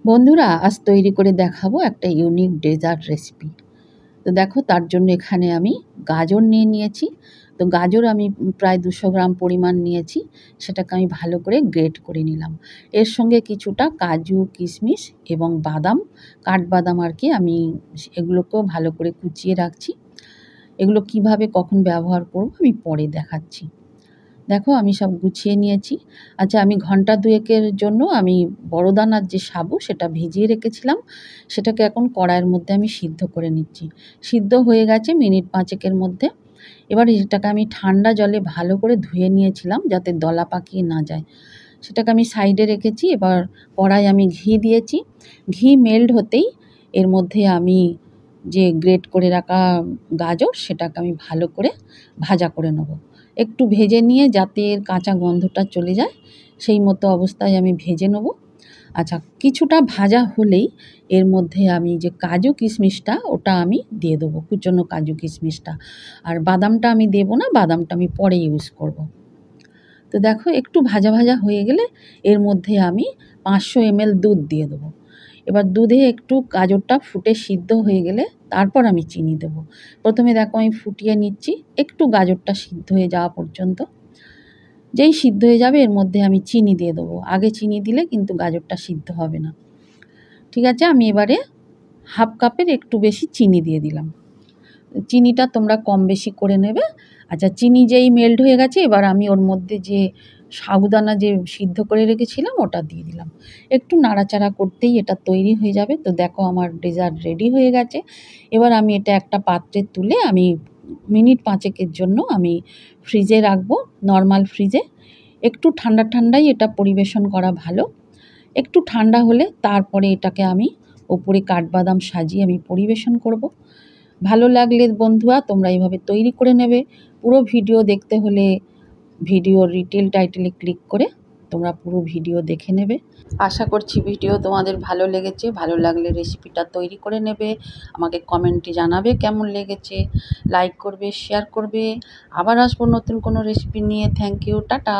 বন্ধুরা, আজ তৈরি করে দেখাবো একটা ইউনিক ডেজার্ট রেসিপি। তো দেখো, তার জন্য এখানে আমি গাজর নিয়ে নিয়েছি। তো গাজর আমি প্রায় 200 গ্রাম পরিমাণ নিয়েছি। সেটাকে আমি ভালো করে গ্রেট করে নিলাম। এর সঙ্গে কিছুটা কাজু, কিশমিশ এবং বাদাম, কাঠবাদাম আর কি, আমি এগুলোকেও ভালো করে কুচিয়ে রাখছি। এগুলো কিভাবে কখন ব্যবহার করব আমি পরে দেখাচ্ছি। দেখো, আমি সব গুছিয়ে নিয়েছি। আচ্ছা, আমি ঘন্টা 2-এর জন্য আমি বড় দানার যে সাবু সেটা ভিজিয়ে রেখেছিলাম। সেটাকে এখন কড়াইয়ের মধ্যে আমি সিদ্ধ করে নিচ্ছি। সিদ্ধ হয়ে গেছে মিনিট 5-এর মধ্যে। এবার এটাকে আমি ঠান্ডা জলে ভালো করে ধুয়ে নিয়েছিলাম যাতে দলা পাকিয়ে না যায়। সেটাকে আমি সাইডে রেখেছি। এবার কড়াই আমি ঘি দিয়েছি। ঘি মেল্ট হতেই এর মধ্যে আমি যে গ্রেট করে রাখা গাজর সেটাকে আমি ভালো করে ভাজা করে নেব। একটু ভেজে নিয়ে যাতে এর কাঁচা গন্ধটা চলে যায় সেই মতো অবস্থায় আমি ভেজে নেব। আচ্ছা, কিছুটা ভাজা হলেই এর মধ্যে আমি যে কাজু কিশমিশটা ওটা আমি দিয়ে দেবো, কুচনো কাজু কিশমিশটা। আর বাদামটা আমি দেবো না, বাদামটা আমি পরে ইউজ করব। তো দেখো, একটু ভাজা ভাজা হয়ে গেলে এর মধ্যে আমি 500 ml দুধ দিয়ে দেবো। এবার দুধে একটু গাজরটা ফুটে সিদ্ধ হয়ে গেলে তারপর আমি চিনি দেবো। প্রথমে দেখো আমি ফুটিয়ে নিচ্ছি একটু গাজরটা সিদ্ধ হয়ে যাওয়া পর্যন্ত। যেই সিদ্ধ হয়ে যাবে এর মধ্যে আমি চিনি দিয়ে দেবো। আগে চিনি দিলে কিন্তু গাজরটা সিদ্ধ হবে না। ঠিক আছে, আমি এবারে হাফ কাপের একটু বেশি চিনি দিয়ে দিলাম। চিনিটা তোমরা কম বেশি করে নেবে। আচ্ছা, চিনি যেই মেল্ট হয়ে গেছে এবার আমি ওর মধ্যে যে সাগুদানা যে সিদ্ধ করে রেখেছিলাম ওটা দিয়ে দিলাম। একটু নাড়াচাড়া করতেই এটা তৈরি হয়ে যাবে। তো দেখো, আমার ডেজার্ট রেডি হয়ে গেছে। এবার আমি এটা একটা পাত্রে তুলে আমি মিনিট 5-এর জন্য আমি ফ্রিজে রাখবো, নর্মাল ফ্রিজে। একটু ঠান্ডা ঠান্ডাই এটা পরিবেশন করা ভালো। একটু ঠান্ডা হলে তারপরে এটাকে আমি ওপরে কাঠবাদাম সাজিয়ে আমি পরিবেশন করব। ভালো লাগলে বন্ধুরা তোমরা এইভাবে তৈরি করে নেবে। পুরো ভিডিও দেখতে হলে ভিডিওর ডিটেল টাইটেলে ক্লিক করে তোমরা পুরো ভিডিও দেখে নেবে। আশা করছি ভিডিও তোমাদের ভালো লেগেছে। ভালো লাগলে রেসিপিটা তৈরি করে নেবে, আমাকে কমেন্টে জানাবে কেমন লেগেছে। লাইক করবে, শেয়ার করবে। আবার আসবো নতুন কোনো রেসিপি নিয়ে। Thank you, tata.